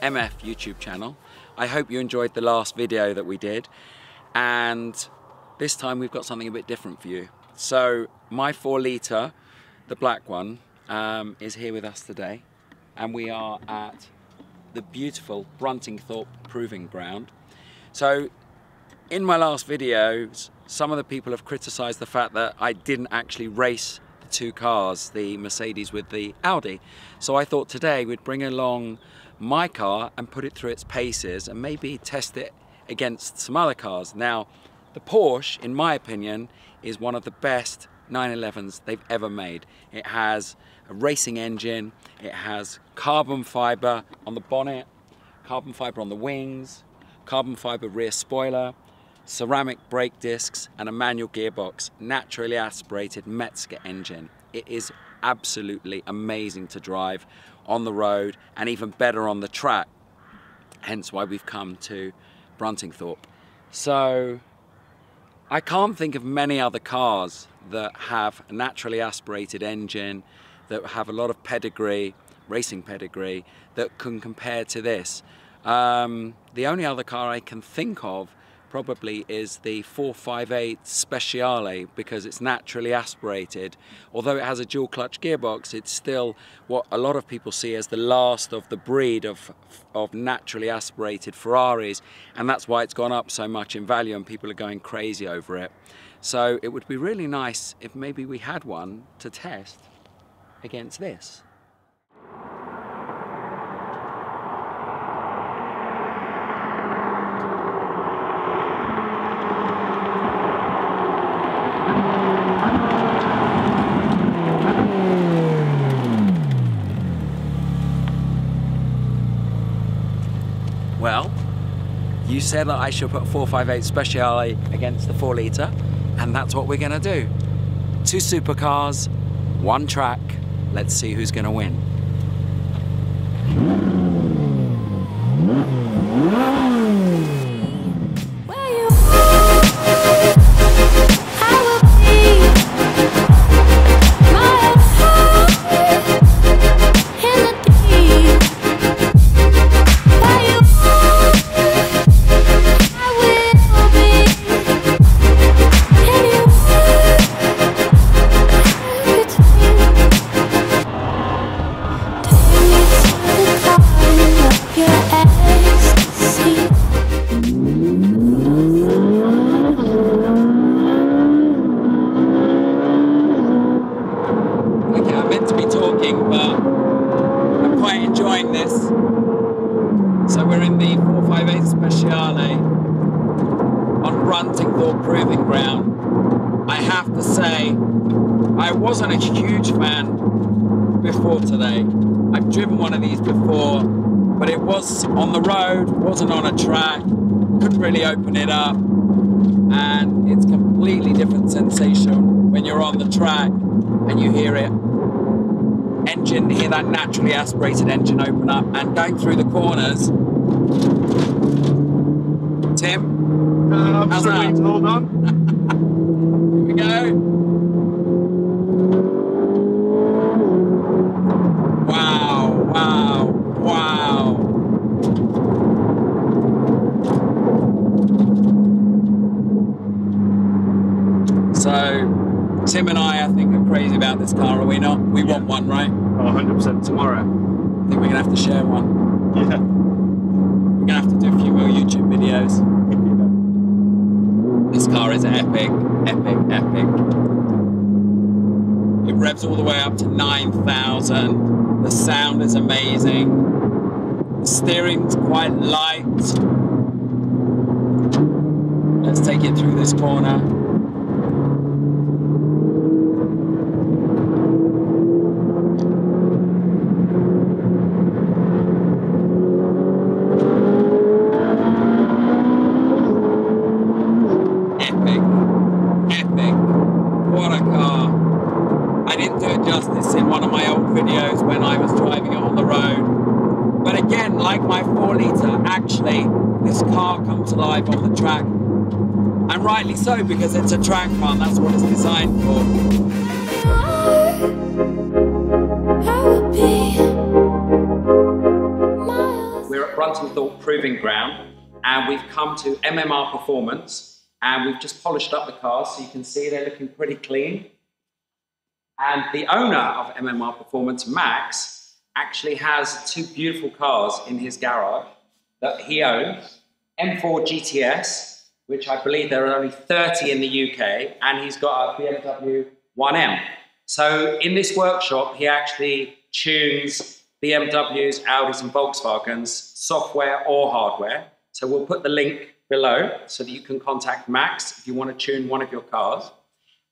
MF YouTube channel. I hope you enjoyed the last video that we did, and this time we've got something a bit different for you. So my 4 litre, the black one, is here with us today, and we are at the beautiful Bruntingthorpe Proving Ground. So in my last videos, some of the people have criticised the fact that I didn't actually race the 2 cars, the Mercedes with the Audi. So I thought today we'd bring along my car and put it through its paces and maybe test it against some other cars. Now, the Porsche, in my opinion, is one of the best 911s they've ever made. It has a racing engine, it has carbon fibre on the bonnet, carbon fibre on the wings, carbon fibre rear spoiler, ceramic brake discs, and a manual gearbox, naturally aspirated Metzger engine. It is absolutely amazing to drive on the road and even better on the track, hence why we've come to Bruntingthorpe. So I can't think of many other cars that have a naturally aspirated engine, that have a lot of pedigree, racing pedigree, that can compare to this. The only other car I can think of probably is the 458 Speciale, because it's naturally aspirated. Although it has a dual clutch gearbox, it's still what a lot of people see as the last of the breed of naturally aspirated Ferraris, and that's why it's gone up so much in value and people are going crazy over it. So it would be really nice if maybe we had one to test against this. Well, you said that I should put 458 Speciale against the 4 litre, and that's what we're going to do. 2 supercars, 1 track. Let's see who's going to win. So we're in the 458 Speciale on Bruntingthorpe Proving Ground. I have to say, I wasn't a huge fan before today. I've driven one of these before, but it was on the road, wasn't on a track, couldn't really open it up, and it's completely different sensation when you're on the track and you hear it. Hear that naturally aspirated engine open up and going through the corners. Tim, how's that? Hold on. Here we go. Wow, wow, wow. So, Tim and I think, are crazy about this car, are we not? We want one, right? Oh, 100% tomorrow. I think we're going to have to share one. Yeah. We're going to have to do a few more YouTube videos. This car is epic, epic, epic. It revs all the way up to 9,000. The sound is amazing. The steering's quite light. Let's take it through this corner. What a car. I didn't do it justice in one of my old videos when I was driving it on the road. But again, like my 4 litre, actually, this car comes alive on the track. And rightly so, because it's a track car and that's what it's designed for. and thought proving ground, and we've come to MMR Performance, and we've just polished up the cars, so you can see they're looking pretty clean. And the owner of MMR Performance, Max, actually has two beautiful cars in his garage that he owns. M4 GTS, which I believe there are only 30 in the UK, and he's got a BMW 1M. So in this workshop, he actually tunes BMWs, Audis and Volkswagens, software or hardware. So we'll put the link below so that you can contact Max if you want to tune one of your cars.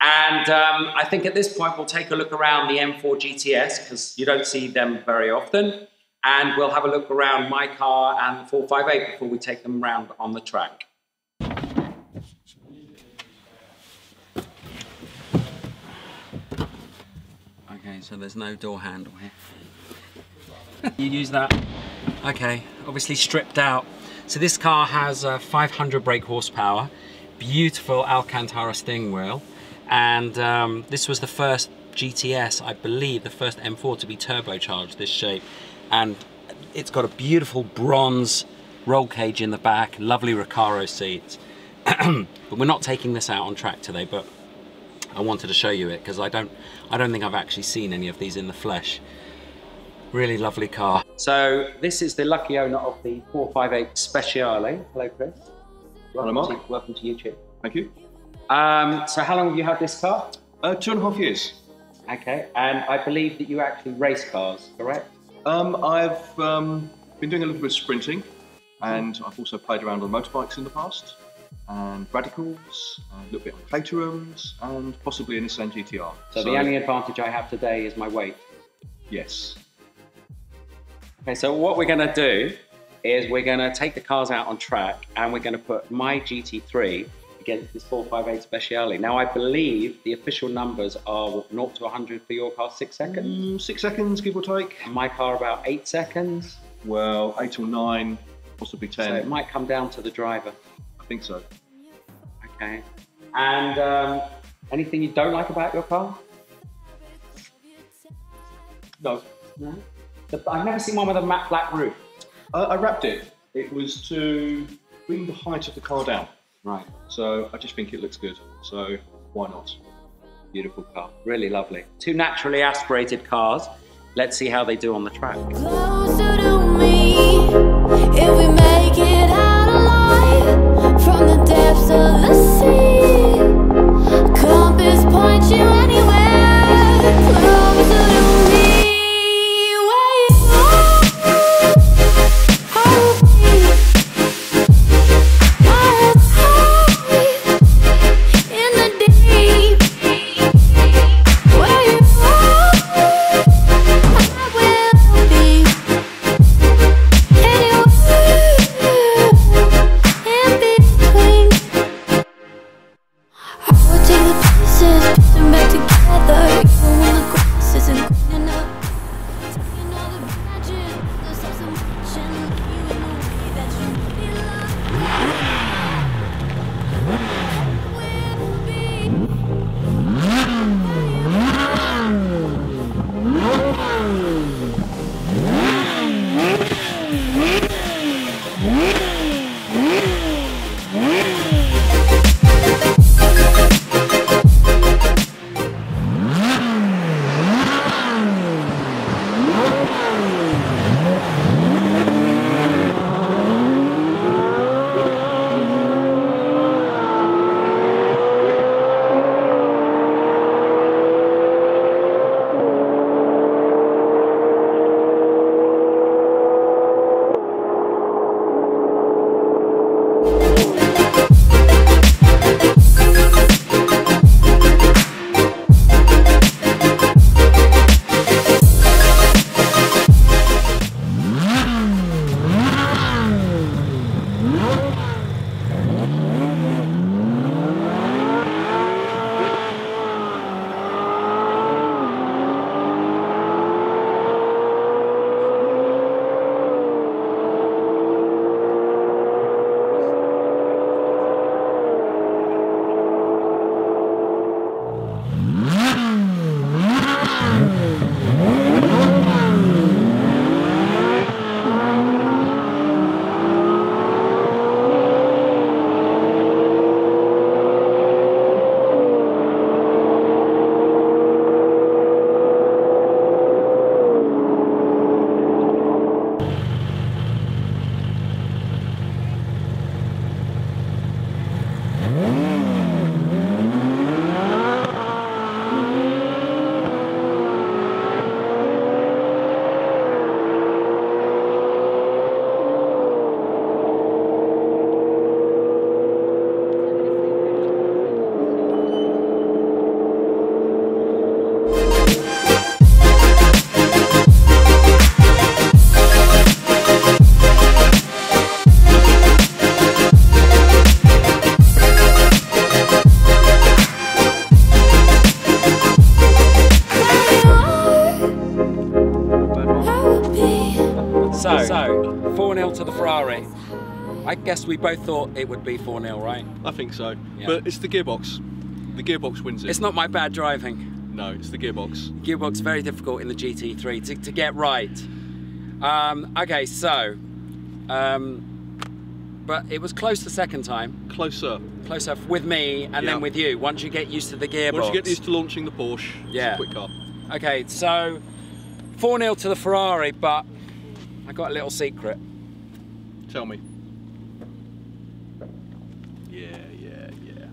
And I think at this point, we'll take a look around the M4 GTS because you don't see them very often. And we'll have a look around my car and the 458 before we take them around on the track. Okay, so there's no door handle here. You use that. Okay, obviously stripped out. So this car has 500 brake horsepower, beautiful Alcantara steering wheel. And this was the first GTS, I believe, the first M4 to be turbocharged this shape. And it's got a beautiful bronze roll cage in the back, lovely Recaro seats. But we're not taking this out on track today, but I wanted to show you it because I don't think I've actually seen any of these in the flesh. Really lovely car. So this is the lucky owner of the 458 Speciale. Hello, Chris. Hello, Mark. Welcome to YouTube. Thank you. So how long have you had this car? 2.5 years. Okay, and I believe that you actually race cars, correct? I've been doing a little bit of sprinting, and I've also played around on motorbikes in the past, and radicals, a little bit on Caterhams, and possibly an Nissan GTR. So the only advantage I have today is my weight? Yes. Okay, so what we're going to do is we're going to take the cars out on track, and we're going to put my GT3 against this 458 Speciale. Now, I believe the official numbers are 0 to 100 for your car, 6 seconds? 6 seconds, give or take. And my car about 8 seconds? Well, 8 or 9, possibly 10. So it might come down to the driver. I think so. Okay. And anything you don't like about your car? No. No? I've never seen one with a matte black roof. I wrapped it. It was to bring the height of the car down. Right. So I just think it looks good. So why not? Beautiful car. Really lovely. Two naturally aspirated cars. Let's see how they do on the track. Closer to me, if we make it out alive from the depths of the sea. Compass points you anywhere. Closer to me. guess we both thought it would be 4-0, right? I think so. Yeah. But it's the gearbox. The gearbox wins it. It's not my bad driving. No, it's the gearbox. Gearbox very difficult in the GT3 to get right. Okay, so, but it was close the second time. Closer. Closer with me and then with you. Once you get used to the gearbox. Once you get used to launching the Porsche, yeah. It's a quick car. Okay, so 4-0 to the Ferrari, but I got a little secret. Tell me. Yeah.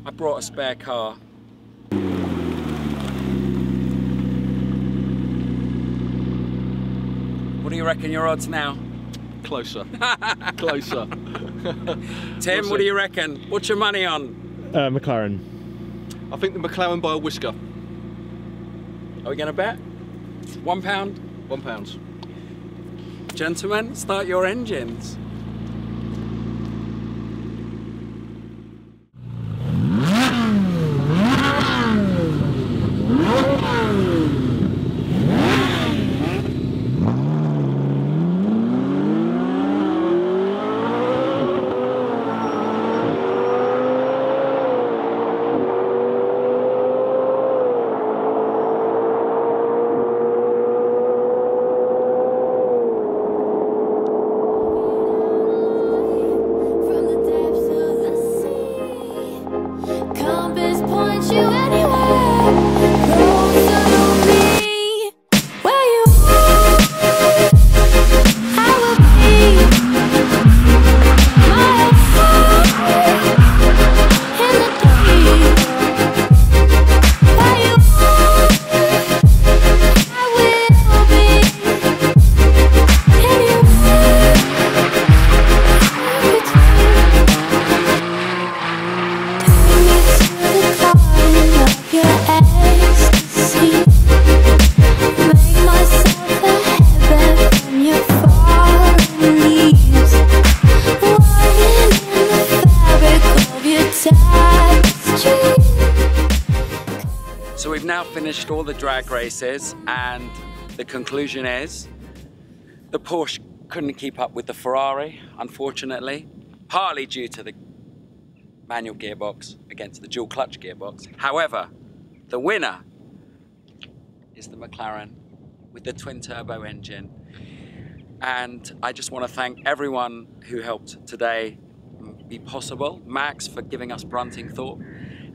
I brought a spare car. What do you reckon your odds now? Closer. Closer. Tim, what do you reckon? What's your money on? McLaren. I think the McLaren by a whisker. Are we going to bet? £1? £1. Gentlemen, start your engines. So we've now finished all the drag races, and the conclusion is the Porsche couldn't keep up with the Ferrari, unfortunately, partly due to the manual gearbox against the dual clutch gearbox. However, the winner is the McLaren with the twin turbo engine. And I just want to thank everyone who helped today be possible. Max for giving us Bruntingthorpe,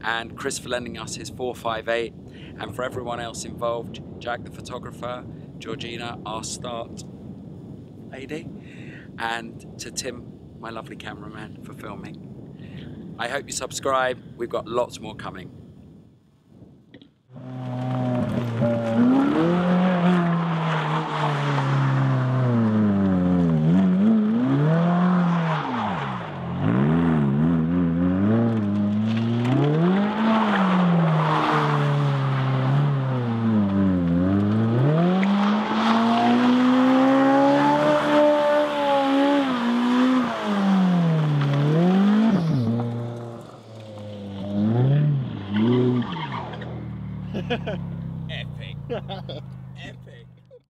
and Chris for lending us his 458, and for everyone else involved, Jack the photographer, Georgina, our start lady, and to Tim, my lovely cameraman, for filming. I hope you subscribe. We've got lots more coming. Epic.